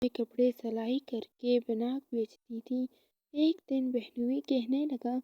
میں کپڑے سلائی کر کے بناک بیچتی تھی۔ ایک دن بہنوئی کہنے لگا،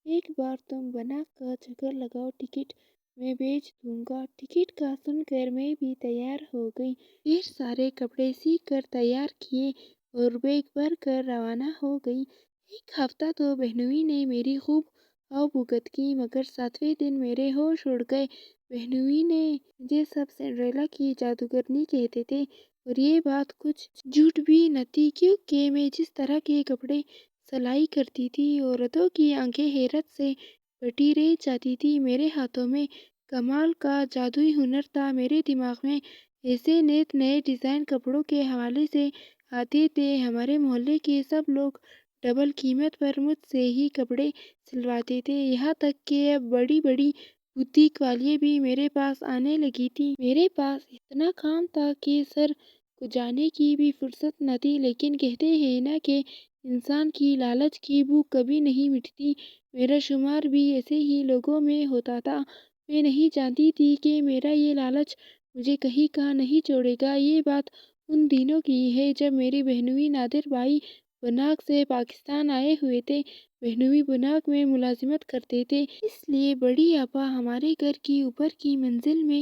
ایک بار تم بناک کا چکر لگاؤ، ٹکٹ میں بیچ دوں گا۔ ٹکٹ کا سن کر میں بھی تیار ہو گئی، ڈھیر سارے کپڑے سی کر تیار کیے اور بیگ بھر کر روانہ ہو گئی۔ ایک ہفتہ تو بہنوئی نے میری خوب آؤ کی، مگر 7ویں دن میرے ہوش اڑ گئے۔ بہنوئی نے مجھے سب سنڈریلا کی جادوگرنی کہتے تھے، اور یہ بات کچھ جھوٹ بھی نہ تھی، کیونکہ میں جس طرح کے کپڑے سلائی کرتی تھی، عورتوں کی آنکھیں حیرت سے بٹی رہ جاتی تھی۔ میرے ہاتھوں میں کمال کا جادوئی ہنر تھا، میرے دماغ میں ایسے نئے نئے ڈیزائن کپڑوں کے حوالے سے آتے تھے۔ ہمارے محلے کے سب لوگ ڈبل قیمت پر مجھ سے ہی کپڑے سلواتے تھے، یہاں تک کہ اب بڑی بڑی بوتیک والیاں بھی میرے پاس آنے لگی تھیں۔ میرے پاس اتنا کام تھا کہ سر کھجانے کی بھی فرصت نہ تھی، لیکن کہتے ہیں نا کہ انسان کی لالچ کی بھوک کبھی نہیں مٹتی، میرا شمار بھی ایسے ہی لوگوں میں ہوتا تھا۔ میں نہیں جانتی تھی کہ میرا یہ لالچ مجھے کہیں کا نہیں چھوڑے گا۔ یہ بات ان دنوں کی ہے جب میری بہنوئی نادر بائی بناک سے پاکستان آئے ہوئے تھے۔ بہنوئی بناک میں ملازمت کرتے تھے، اس لیے بڑی آپا ہمارے گھر کی اوپر کی منزل میں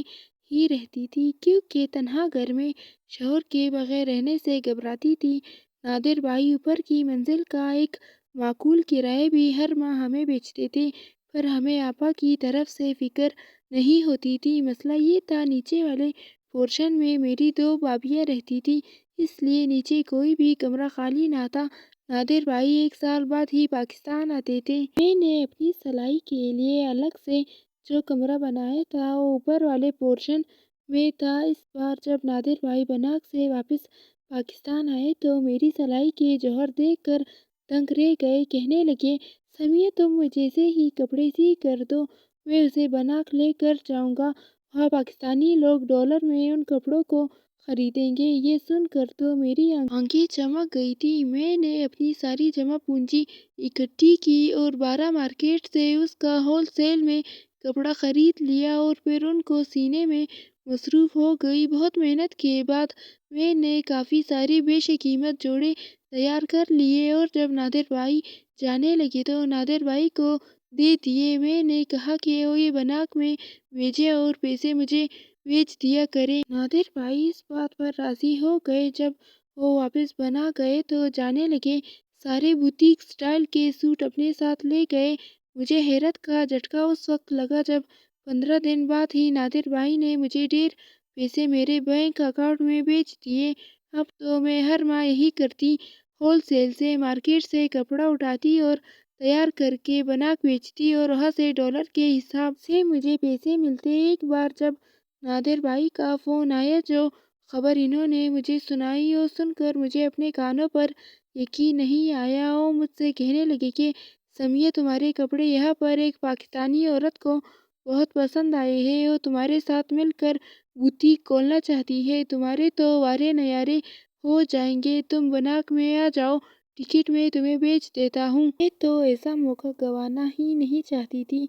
ہی رہتی تھی، کیونکہ تنہا گھر میں شوہر کے بغیر رہنے سے گھبراتی تھی۔ نادر بھائی اوپر کی منزل کا ایک معقول کرایہ بھی ہر ماہ ہمیں بھیجتے تھے، پر ہمیں آپا کی طرف سے فکر نہیں ہوتی تھی۔ مسئلہ یہ تھا، نیچے والے پورشن میں میری 2 بھابھیاں رہتی تھیں، اس لیے نیچے کوئی بھی کمرہ خالی نہ تھا۔ نادر بھائی 1 سال بعد ہی پاکستان آتے تھے۔ میں نے اپنی سلائی کے لیے الگ سے جو کمرہ بنایا تھا وہ اوپر والے پورشن میں تھا۔ اس بار جب نادر بھائی بناک سے واپس پاکستان آئے تو میری سلائی کے جوہر دیکھ کر دنگ رہ گئے، کہنے لگے، سمیہ تم مجھے سے ہی کپڑے سی کر دو، میں اسے بناک لے کر جاؤں گا، وہاں پاکستانی لوگ ڈالر میں ان کپڑوں کو خریدیں گے۔ یہ سن کر تو میری آنکھیں چمک گئی تھیں۔ میں نے اپنی ساری جمع پونجی اکٹھی کی اور 12 مارکیٹ سے اس کا ہول سیل میں کپڑا خرید لیا اور پھر ان کو سینے میں مصروف ہو گئی۔ بہت محنت کے بعد میں نے کافی سارے بیش قیمت جوڑے تیار کر لیے اور جب نادر بھائی جانے لگے تو نادر بھائی کو دے دیے۔ میں نے کہا کہ وہ یہ بناک میں بھیجے اور پیسے مجھے بھیج دیا کریں۔ نادر بھائی اس بات پر راضی ہو گئے۔ جب وہ واپس بناک گئے تو جانے لگے، سارے بوتیک سٹائل کے سوٹ اپنے ساتھ لے گئے۔ مجھے حیرت کا جھٹکا اس وقت لگا جب 15 دن بعد ہی نادر بھائی نے مجھے ڈھیر پیسے میرے بینک اکاؤنٹ میں بھیج دیے۔ اب تو میں ہر ماہ یہی کرتی، ہول سیل سے مارکیٹ سے کپڑا اٹھاتی اور تیار کر کے بناک بیچتی اور وہاں سے ڈالر کے حساب سے مجھے پیسے ملتے۔ ایک بار جب نادر بھائی کا فون آیا، جو خبر انہوں نے مجھے سنائی، وہ سن کر مجھے اپنے کانوں پر یقین نہیں آیا۔ وہ مجھ سے کہنے لگے کہ سمیہ تمہارے کپڑے یہاں پر ایک پاکستانی عورت کو بہت پسند آئے ہیں، وہ تمہارے ساتھ مل کر بوتیک کھولنا چاہتی ہے، تمہارے تو وارے نیارے ہو جائیں گے، تم بناک میں آ جاؤ، ٹکٹ میں تمہیں بھیج دیتا ہوں۔ میں تو ایسا موقع گنوانا ہی نہیں چاہتی تھی۔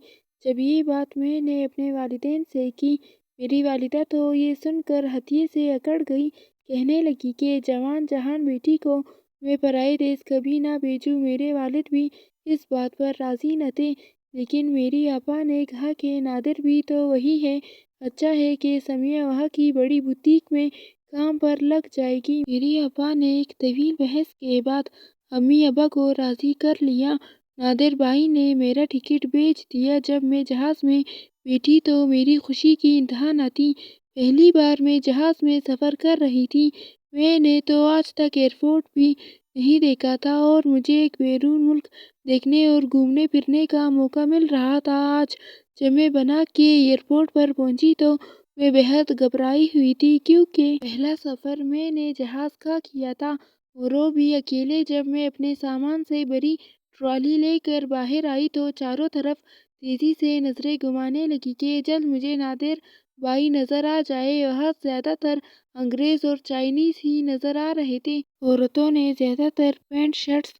جب یہ بات میں نے اپنے والدین سے کی، میری والدہ تو یہ سن کر ہتھیے سے اکڑ گئی، کہنے لگی کہ جوان جہان بیٹی کو میں پرائے دیس کبھی نہ بھیجوں۔ میرے والد بھی اس بات پر راضی نہ تھے، لیکن میری آپا نے کہا کہ نادر بھی تو وہی ہے، اچھا ہے کہ سمیہ وہاں کی بڑی بوتیک میں کام پر لگ جائے گی۔ میری آپا نے ایک طویل بحث کے بعد امی ابا کو راضی کر لیا۔ نادر بھائی نے میرا ٹکٹ بھیج دیا۔ جب میں جہاز میں بیٹھی تو میری خوشی کی انتہا نہ تھی۔ پہلی بار میں جہاز میں سفر کر رہی تھی۔ میں نے تو آج تک ایئرپورٹ بھی نہیں دیکھا تھا اور مجھے ایک بیرون ملک دیکھنے اور گھومنے پھرنے کا موقع مل رہا تھا۔ آج جب میں بناک کے ایئرپورٹ پر پہنچی تو میں بے حد گھبرائی ہوئی تھی، کیونکہ پہلا سفر میں نے جہاز کا کیا تھا اور وہ بھی اکیلے۔ جب میں اپنے سامان سے بھری ٹرالی لے کر باہر آئی تو چاروں طرف تیزی سے نظریں گھمانے لگی کہ جلد مجھے نادر بھائی نظر آ جائے۔ وہاں زیادہ تر انگریز اور چائنیز ہی نظر آ رہے تھے۔ عورتوں نے زیادہ تر پینٹ شرٹس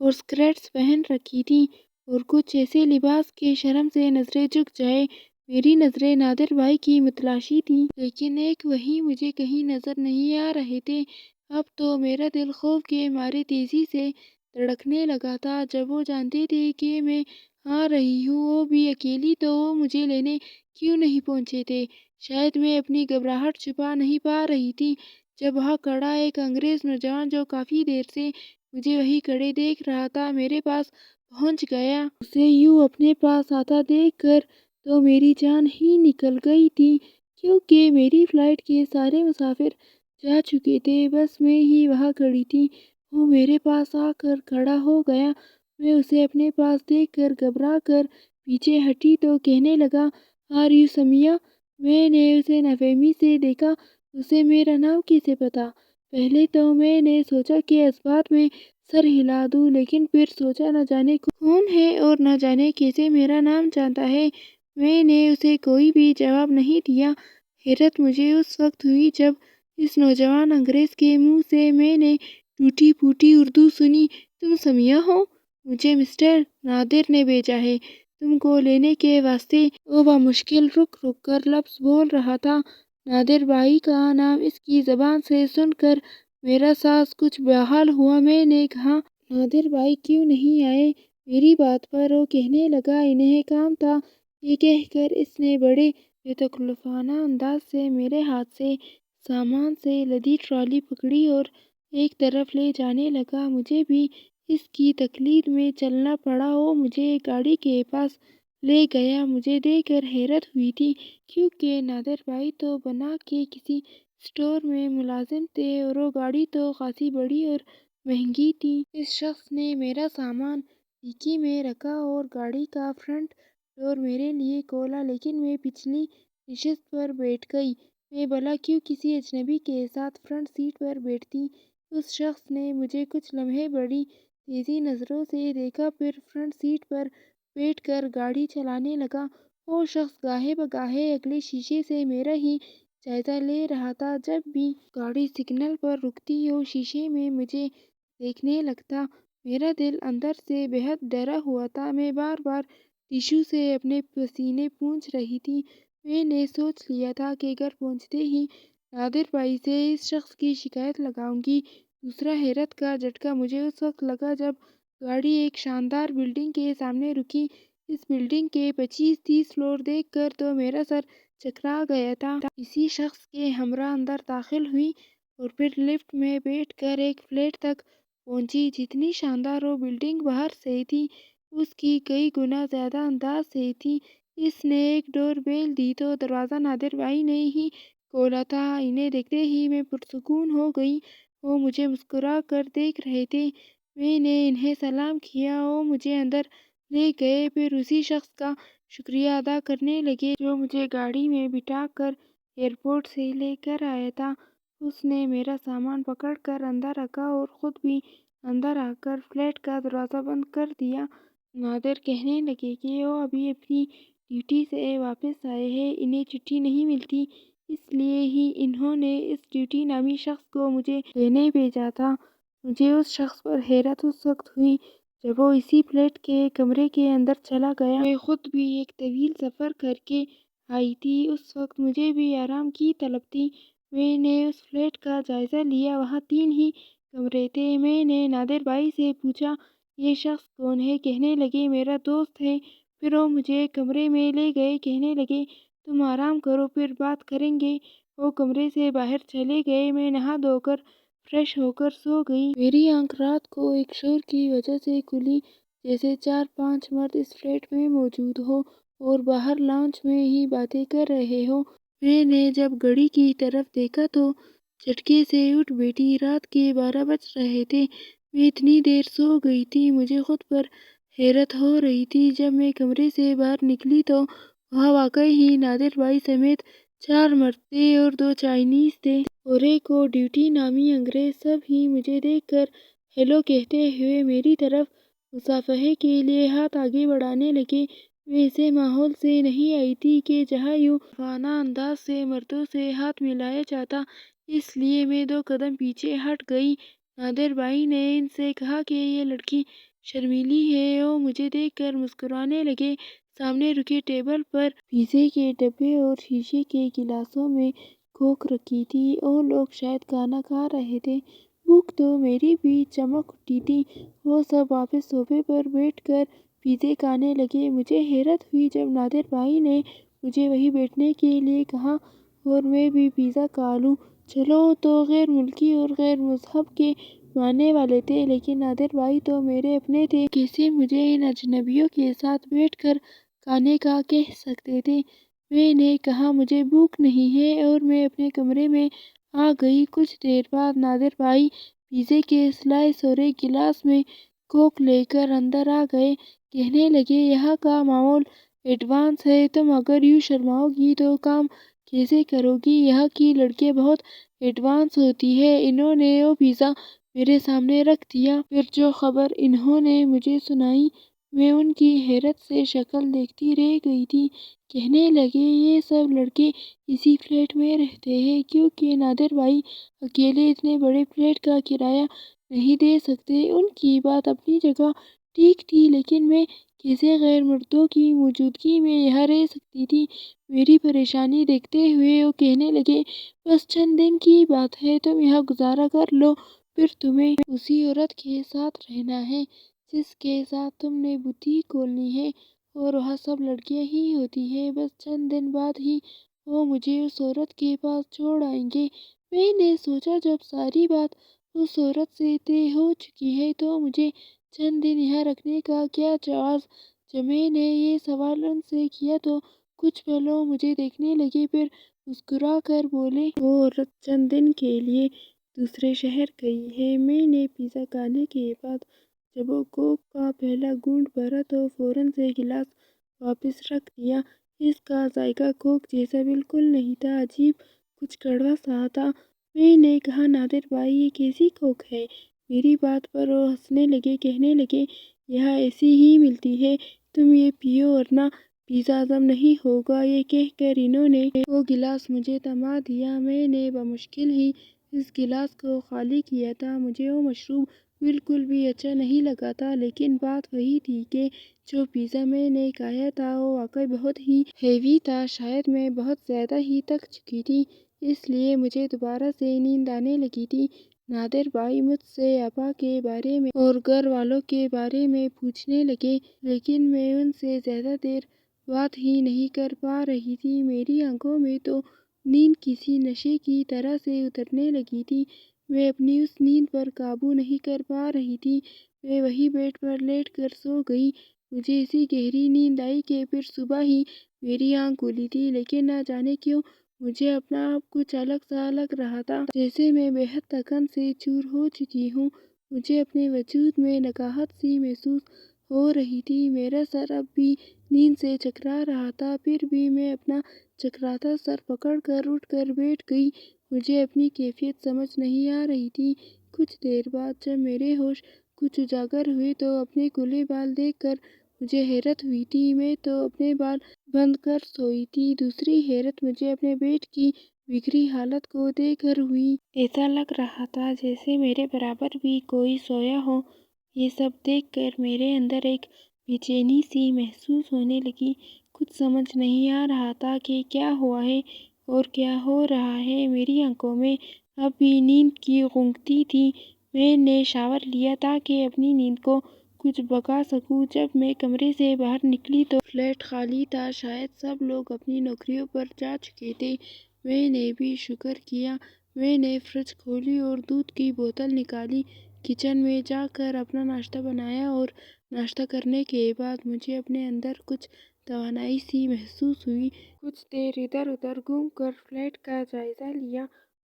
اور سکرٹس پہن رکھی تھیں اور کچھ ایسے لباس کہ شرم سے نظریں جھک جائیں۔ میری نظریں نادر بھائی کی متلاشی تھیں، لیکن ایک وہیں مجھے کہیں نظر نہیں آ رہے تھے۔ اب تو میرا دل خوف کے مارے تیزی سے دھڑکنے لگا تھا۔ جب وہ جانتے تھے کہ میں آ رہی ہوں، وہ بھی اکیلی، تو وہ مجھے لینے کیوں نہیں پہنچے تھے؟ شاید میں اپنی گھبراہٹ چھپا نہیں پا رہی تھی۔ جب وہاں کھڑا ایک انگریز نوجوان جو کافی دیر سے مجھے وہیں کھڑے دیکھ رہا تھا، میرے پاس پہنچ گیا۔ اسے یوں اپنے پاس آتا دیکھ کر تو میری جان ہی نکل گئی تھی، کیونکہ میری فلائٹ کے سارے مسافر جا چکے تھے، بس میں ہی وہاں کھڑی تھی۔ وہ میرے پاس آ کر کھڑا ہو گیا۔ میں اسے اپنے پاس دیکھ کر گھبرا کر پیچھے ہٹی تو کہنے لگا، آر یو سمیہ؟ میں نے اسے نافہمی سے دیکھا۔ اسے میرا نام کیسے پتا؟ پہلے تو میں نے سوچا کہ اس بات میں سر ہلا دوں، لیکن پھر سوچا نہ جانے کون ہے اور نہ جانے کیسے میرا نام جانتا ہے۔ میں نے اسے کوئی بھی جواب نہیں دیا۔ حیرت مجھے اس وقت ہوئی جب اس نوجوان انگریز کے منہ سے میں نے ٹوٹی پھوٹی اردو سنی، تم سمیہ ہو؟ مجھے مسٹر نادر نے بھیجا ہے تم کو لینے کے واسطے۔ وہ بمشکل رک رک کر لفظ بول رہا تھا۔ نادر بھائی کا نام اس کی زبان سے سن کر میرا سانس کچھ بحال ہوا۔ میں نے کہا، نادر بھائی کیوں نہیں آئے میری بات پر؟ وہ کہنے لگا، انہیں کام تھا۔ یہ کہہ کر اس نے بڑے بے تکلفانہ انداز سے میرے ہاتھ سے سامان سے لدی ٹرالی پکڑی اور ایک طرف لے جانے لگا۔ مجھے بھی اس کی تقلید میں چلنا پڑا۔ وہ مجھے ایک گاڑی کے پاس لے گیا۔ مجھے دیکھ کر حیرت ہوئی تھی، کیونکہ نادر بھائی تو بنا کے کسی اسٹور میں ملازم تھے اور وہ گاڑی تو خاصی بڑی اور مہنگی تھی۔ اس شخص نے میرا سامان ڈکی میں رکھا اور گاڑی کا فرنٹ ڈور میرے لیے کھولا، لیکن میں پچھلی نشست پر بیٹھ گئی۔ میں بھلا کیوں کسی اجنبی کے ساتھ فرنٹ سیٹ پر بیٹھتی؟ اس شخص نے مجھے کچھ لمحے بڑی تیزی نظروں سے دیکھا، پھر فرنٹ سیٹ پر بیٹھ کر گاڑی چلانے لگا۔ وہ شخص گاہے بگاہے اگلے شیشے سے میرا ہی جائزہ لے رہا تھا۔ جب بھی گاڑی سگنل پر رکتی، وہ شیشے میں مجھے دیکھنے لگتا۔ میرا دل اندر سے بہت ڈرا ہوا تھا۔ میں بار بار ٹشو سے اپنے پسینے پونچھ رہی تھی۔ میں نے سوچ لیا تھا کہ گھر پہنچتے ہی نادر بھائی سے اس شخص کی شکایت لگاؤں گی۔ دوسرا حیرت کا جھٹکا مجھے اس وقت لگا جب گاڑی ایک شاندار بلڈنگ کے سامنے رکی۔ اس بلڈنگ کے 25-30 فلور دیکھ کر تو میرا سر چکرا گیا تھا۔ اسی شخص کے ہمراہ اندر داخل ہوئی اور پھر لفٹ میں بیٹھ کر ایک فلیٹ تک پہنچی۔ جتنی شاندار وہ بلڈنگ باہر سے تھی، اس کی کئی گنا زیادہ انداز سے تھی۔ اس نے ایک ڈور بیل دی تو دروازہ نادر بھائی نے ہی کھولا تھا۔ انہیں دیکھتے ہی میں پرسکون ہو گئی۔ وہ مجھے مسکرا کر دیکھ رہے تھے۔ میں نے انہیں سلام کیا۔ وہ مجھے اندر لے گئے، پھر اسی شخص کا شکریہ ادا کرنے لگے جو مجھے گاڑی میں بٹھا کر ایئرپورٹ سے لے کر آیا تھا۔ اس نے میرا سامان پکڑ کر اندر رکھا اور خود بھی اندر آ کر فلیٹ کا دروازہ بند کر دیا۔ نادر کہنے لگے کہ وہ ابھی اپنی ڈیوٹی سے واپس آئے ہیں، انہیں چھٹی نہیں ملتی، اس لیے ہی انہوں نے اس ڈیوٹی نامی شخص کو مجھے لینے بھیجا تھا۔ مجھے اس شخص پر حیرت اس وقت ہوئی جب وہ اسی فلیٹ کے کمرے کے اندر چلا گیا۔ میں خود بھی ایک طویل سفر کر کے آئی تھی۔ اس وقت مجھے بھی آرام کی طلب تھی۔ میں نے اس فلیٹ کا جائزہ لیا۔ وہاں 3 ہی کمرے تھے۔ میں نے نادر بھائی سے پوچھا، یہ شخص کون ہے؟ کہنے لگے، میرا دوست ہے۔ پھر وہ مجھے کمرے میں لے گئے۔ کہنے لگے، تم آرام کرو، پھر بات کریں گے۔ وہ کمرے سے باہر چلے گئے۔ میں نہا دھو کر فریش ہو کر سو گئی۔ میری آنکھ رات کو ایک شور کی وجہ سے کھلی، جیسے 4-5 مرد اس فلیٹ میں موجود ہوں اور باہر لاؤنج میں ہی باتیں کر رہے ہوں۔ میں نے جب گھڑی کی طرف دیکھا تو جھٹکے سے اٹھ بیٹھی۔ رات کے 12 بج رہے تھے۔ میں اتنی دیر سو گئی تھی، مجھے خود پر حیرت ہو رہی تھی۔ جب میں کمرے سے باہر نکلی تو وہاں واقعی ہی نادر بھائی سمیت 4 مرد تھے اور 2 چائنیز تھے اور ایک وہ ڈیوٹی نامی انگریز۔ سب ہی مجھے دیکھ کر ہیلو کہتے ہوئے میری طرف مصافحے کے لیے ہاتھ آگے بڑھانے لگے۔ میں ایسے ماحول سے نہیں آئی تھی کہ جہاں یوں دوستانہ انداز سے مردوں سے ہاتھ ملایا جاتا، اس لیے میں 2 قدم پیچھے ہٹ گئی۔ نادر بھائی نے ان سے کہا کہ یہ لڑکی شرمیلی ہے۔ وہ مجھے دیکھ کر مسکرانے لگے۔ سامنے رکھے ٹیبل پر پیزے کے ڈبے اور شیشے کے گلاسوں میں کوک رکھی تھی اور لوگ شاید کھانا کھا رہے تھے۔ بھوک تو میری بھی چمک اٹھی تھی۔ وہ سب واپس صوفے پر بیٹھ کر پیزے کھانے لگے۔ مجھے حیرت ہوئی جب نادر بھائی نے مجھے وہیں بیٹھنے کے لیے کہا اور میں بھی پیزا کھا لوں۔ چلو تو غیر ملکی اور غیر مذہب کے ماننے والے تھے، لیکن نادر بھائی تو میرے اپنے تھے۔ کیسے مجھے ان اجنبیوں کے ساتھ بیٹھ کر کھانے کا کہہ سکتے تھے؟ میں نے کہا مجھے بھوک نہیں ہے اور میں اپنے کمرے میں آ گئی۔ کچھ دیر بعد نادر بھائی پیزے کے سلائس اور ایک گلاس میں کوک لے کر اندر آ گئے۔ کہنے لگے یہاں کا ماحول ایڈوانس ہے، تم اگر یوں شرماؤ گی تو کام کیسے کرو گی؟ یہاں کی لڑکیاں بہت ایڈوانس ہوتی ہیں۔ انہوں نے وہ پیزا میرے سامنے رکھ دیا۔ پھر جو خبر انہوں نے مجھے سنائی، میں ان کی حیرت سے شکل دیکھتی رہ گئی تھی۔ کہنے لگے یہ سب لڑکے اسی فلیٹ میں رہتے ہیں کیونکہ نادر بھائی اکیلے اتنے بڑے فلیٹ کا کرایہ نہیں دے سکتے۔ ان کی بات اپنی جگہ ٹھیک تھی، لیکن میں کیسے غیر مردوں کی موجودگی میں یہاں رہ سکتی تھی؟ میری پریشانی دیکھتے ہوئے وہ کہنے لگے بس چند دن کی بات ہے، تم یہاں گزارا کر لو، پھر تمہیں اسی عورت کے ساتھ رہنا ہے جس کے ساتھ تم نے بوتیک کھولنی ہے، اور وہاں سب لڑکیاں ہی ہوتی ہیں۔ بس چند دن بعد ہی وہ مجھے اس عورت کے پاس چھوڑ آئیں گے۔ میں نے سوچا جب ساری بات اس عورت سے طے ہو چکی ہے تو مجھے چند دن یہاں رکھنے کا کیا جواز؟ جب میں نے یہ سوال ان سے کیا تو کچھ پل وہ مجھے دیکھنے لگے، پھر مسکرا کر بولے وہ عورت چند دن کے لیے دوسرے شہر گئی ہے۔ میں نے پیزا کھانے کے بعد جب وہ کوک کا پہلا گھونٹ بھرا تو فوراً سے گلاس واپس رکھ دیا۔ اس کا ذائقہ کوک جیسا بالکل نہیں تھا، عجیب کچھ کڑوا سا تھا۔ میں نے کہا نادر بھائی یہ کیسی کوک ہے؟ میری بات پر وہ ہنسنے لگے، کہنے لگے یہاں ایسی ہی ملتی ہے، تم یہ پیو ورنہ پیزا ہضم نہیں ہوگا۔ یہ کہہ کر انہوں نے وہ گلاس مجھے تھما دیا۔ میں نے بمشکل ہی اس گلاس کو خالی کیا تھا۔ مجھے وہ مشروب بالکل بھی اچھا نہیں لگا تھا، لیکن بات وہی تھی کہ جو پیزا میں نے کھایا تھا وہ واقعی بہت ہی ہیوی تھا۔ شاید میں بہت زیادہ ہی تھک چکی تھی، اس لیے مجھے دوبارہ سے نیند آنے لگی تھی۔ نادر بھائی مجھ سے آپا کے بارے میں اور گھر والوں کے بارے میں پوچھنے لگے، لیکن میں ان سے زیادہ دیر بات ہی نہیں کر پا رہی تھی۔ میری آنکھوں میں تو نیند کسی نشے کی طرح سے اترنے لگی تھی۔ میں اپنی اس نیند پر قابو نہیں کر پا رہی تھی۔ میں وہیں بیڈ پر لیٹ کر سو گئی۔ مجھے ایسی گہری نیند آئی کہ پھر صبح ہی میری آنکھ کھلی تھی، لیکن نہ جانے کیوں مجھے اپنا آپ کچھ الگ سا لگ رہا تھا، جیسے میں بے حد تھکن سے چور ہو چکی ہوں۔ مجھے اپنے وجود میں نگاہت سی محسوس ہو رہی تھی۔ میرا سر اب بھی نیند سے چکرا رہا تھا، پھر بھی میں اپنا چکراتا سر پکڑ کر اٹھ کر بیٹھ گئی۔ مجھے اپنی کیفیت سمجھ نہیں آ رہی تھی۔ کچھ دیر بعد جب میرے ہوش کچھ اجاگر ہوئے تو اپنے کھلے بال دیکھ کر مجھے حیرت ہوئی تھی۔ میں تو اپنے بال بند کر سوئی تھی۔ دوسری حیرت مجھے اپنے بیڈ کی بکھری حالت کو دیکھ کر ہوئی۔ ایسا لگ رہا تھا جیسے میرے برابر بھی کوئی سویا ہو۔ یہ سب دیکھ کر میرے اندر ایک بے چینی سی محسوس ہونے لگی۔ کچھ سمجھ نہیں آ رہا تھا کہ کیا ہوا ہے اور کیا ہو رہا ہے۔ میری آنکھوں میں اب بھی نیند کی گونگتی تھی۔ میں نے شاور لیا تاکہ اپنی نیند کو کچھ بھگا سکوں۔ جب میں کمرے سے باہر نکلی تو فلیٹ خالی تھا، شاید سب لوگ اپنی نوکریوں پر جا چکے تھے۔ میں نے بھی شکر کیا۔ میں نے فریج کھولی اور دودھ کی بوتل نکالی۔ کچن میں جا کر اپنا ناشتہ بنایا اور ناشتہ کرنے کے بعد مجھے اپنے اندر کچھ توانائی سی محسوس ہوئی۔ کچھ دیر ادھر ادھر گھوم کر فلیٹ کا جائزہ لیا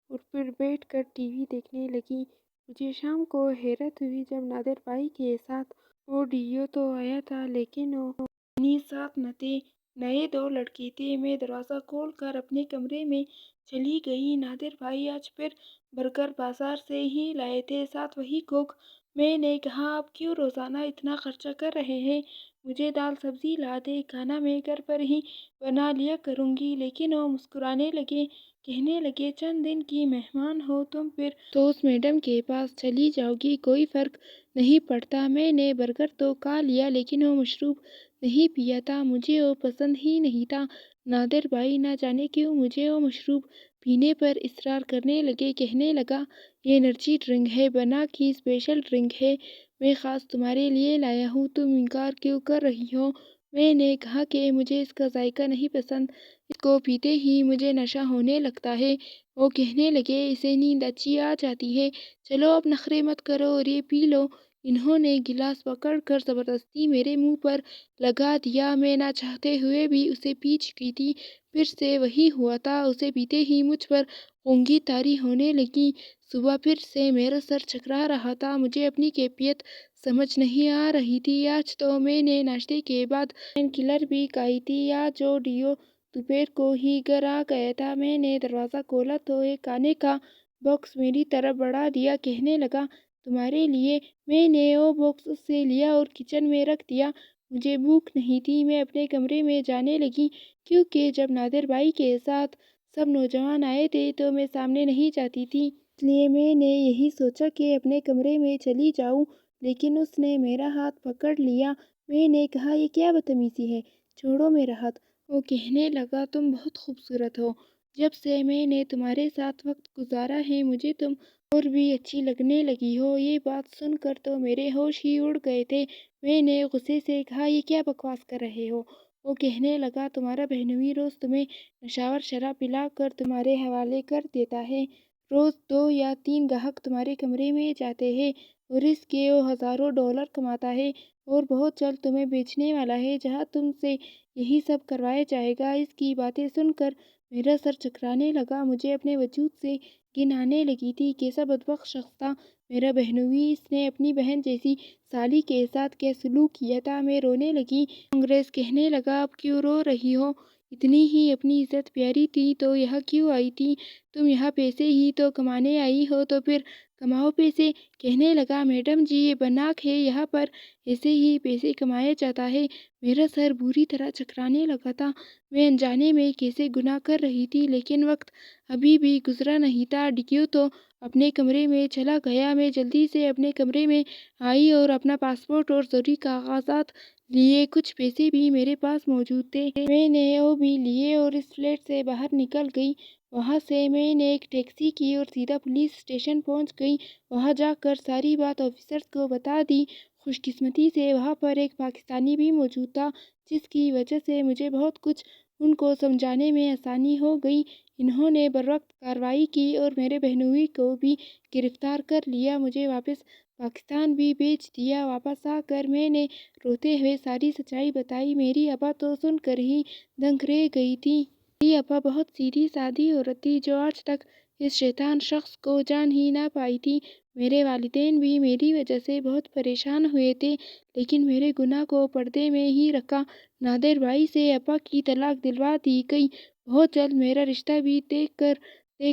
اور پھر بیٹھ کر ٹی وی دیکھنے لگی۔ مجھے شام کو حیرت ہوئی جب نادر بھائی کے ساتھ وہ ڈیو تو آیا تھا، لیکن وہ انہیں ساتھ نہ تھے، نئے دو لڑکے تھے۔ میں دروازہ کھول کر اپنے کمرے میں چلی گئی۔ نادر بھائی آج پھر برگر بازار سے ہی لائے تھے، ساتھ وہی کوک۔ میں نے کہا آپ کیوں روزانہ اتنا خرچہ کر رہے ہیں؟ مجھے دال سبزی لا دے، کھانا میں گھر پر ہی بنا لیا کروں گی۔ لیکن وہ مسکرانے لگے، کہنے لگے چند دن کی مہمان ہو تم، پھر تو اس میڈم کے پاس چلی جاؤ گی، کوئی فرق نہیں پڑتا۔ میں نے برگر تو کھا لیا لیکن وہ مشروب نہیں پیا تھا، مجھے وہ پسند ہی نہیں تھا۔ نادر بھائی نہ جانے کیوں مجھے وہ مشروب پینے پر اصرار کرنے لگے، کہنے لگا یہ انرجی ڈرنک ہے، بنا کی اسپیشل ڈرنک ہے، میں خاص تمہارے لیے لایا ہوں، تم انکار کیوں کر رہی ہو؟ میں نے کہا کہ مجھے اس کا ذائقہ نہیں پسند، اس کو پیتے ہی مجھے نشہ ہونے لگتا ہے۔ وہ کہنے لگے اسے نیند اچھی آ جاتی ہے، چلو اب نخرے مت کرو اور یہ پی لو۔ انہوں نے گلاس پکڑ کر زبردستی میرے منہ پر لگا دیا، میں نہ چاہتے ہوئے بھی اسے پی چکی تھی۔ پھر سے وہی ہوا تھا، اسے پیتے ہی مجھ پر گونگی طاری ہونے لگی۔ صبح پھر سے میرا سر چکرا رہا تھا، مجھے اپنی کیفیت سمجھ نہیں آ رہی تھی۔ آج تو میں نے ناشتے کے بعد پین کلر بھی کھائی تھی، آج وہ ڈیو دوپہر کو ہی گھر آ گیا تھا۔ میں نے دروازہ کھولا تو ایک کھانے کا باکس میری طرف بڑھا دیا، کہنے لگا تمہارے لیے۔ میں نے وہ باکس اس سے لیا اور کچن میں رکھ دیا۔ مجھے بھوک نہیں تھی، میں اپنے کمرے میں جانے لگی، کیونکہ جب نادر بھائی کے ساتھ سب نوجوان آئے تھے تو میں سامنے نہیں جاتی تھی، اس لیے میں نے یہی سوچا کہ اپنے کمرے میں چلی جاؤں، لیکن اس نے میرا ہاتھ پکڑ لیا۔ میں نے کہا یہ کیا بدتمیزی ہے، چھوڑو میرا ہاتھ۔ وہ کہنے لگا تم بہت خوبصورت ہو، جب سے میں نے تمہارے ساتھ وقت گزارا ہے مجھے تم اور بھی اچھی لگنے لگی ہو۔ یہ بات سن کر تو میرے ہوش ہی اڑ گئے تھے۔ میں نے غصے سے کہا یہ کیا بکواس کر رہے ہو؟ وہ کہنے لگا تمہارا بہنوئی روز تمہیں نشاور شراب پلا کر تمہارے حوالے کر دیتا ہے، روز 2 یا 3 گاہک تمہارے کمرے میں جاتے ہیں اور اس کے وہ ہزاروں ڈالر کماتا ہے اور بہت جلد تمہیں بیچنے والا ہے جہاں تم سے یہی سب کروایا جائے گا۔ اس کی باتیں سن کر میرا سر چکرانے لگا، مجھے اپنے وجود سے گھن آنے لگی تھی۔ کیسا بدبخت شخص تھا میرا بہنوئی، اس نے اپنی بہن جیسی سالی کے ساتھ کیا سلوک کیا تھا۔ میں رونے لگی۔ انگریز کہنے لگا اب کیوں رو رہی ہو، اتنی ہی اپنی عزت پیاری تھی تو یہاں کیوں آئی تھی؟ تم یہاں پیسے ہی تو کمانے آئی ہو تو پھر کماؤ پیسے۔ کہنے لگا میڈم جی یہ بناک ہے، یہاں پر ایسے ہی پیسے کمایا جاتا ہے۔ میرا سر بری طرح چکرانے لگا تھا، میں انجانے میں کیسے گناہ کر رہی تھی، لیکن وقت ابھی بھی گزرا نہیں تھا۔ ڈیو تو اپنے کمرے میں چلا گیا، میں جلدی سے اپنے کمرے میں آئی اور اپنا پاسپورٹ اور ضروری کاغذات لیے، کچھ پیسے بھی میرے پاس موجود تھے، میں نے وہ بھی لیے اور اس فلیٹ سے باہر نکل گئی۔ وہاں سے میں نے ایک ٹیکسی کی اور سیدھا پولیس اسٹیشن پہنچ گئی۔ وہاں جا کر ساری بات آفیسرز کو بتا دی۔ خوش قسمتی سے وہاں پر ایک پاکستانی بھی موجود تھا، جس کی وجہ سے مجھے بہت کچھ ان کو سمجھانے میں آسانی ہو گئی۔ انہوں نے بروقت کارروائی کی اور میرے بہنوئی کو بھی گرفتار کر لیا، مجھے واپس پاکستان بھی بھیج دیا۔ واپس آ کر میں نے روتے ہوئے ساری سچائی بتائی۔ میری ابا تو سن کر ہی دنگ رہ گئی تھی۔ میری ابا بہت سیدھی سادی عورت تھی جو آج تک اس شیطان شخص کو جان ہی نہ پائی تھی۔ میرے والدین بھی میری وجہ سے بہت پریشان ہوئے تھے، لیکن میرے گناہ کو پردے میں ہی رکھا۔ نادر بھائی سے ابا کی طلاق دلوا دی گئی، بہت جلد میرا رشتہ بھی طے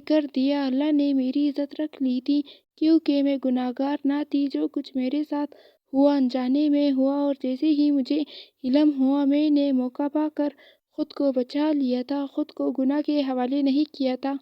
کر دیا۔ اللہ نے میری عزت رکھ لی تھی، کیونکہ میں گناہ گار نہ تھی۔ جو کچھ میرے ساتھ ہوا انجانے میں ہوا اور جیسے ہی مجھے علم ہوا میں نے موقع پا کر خود کو بچا لیا تھا، خود کو گناہ کے حوالے نہیں کیا تھا۔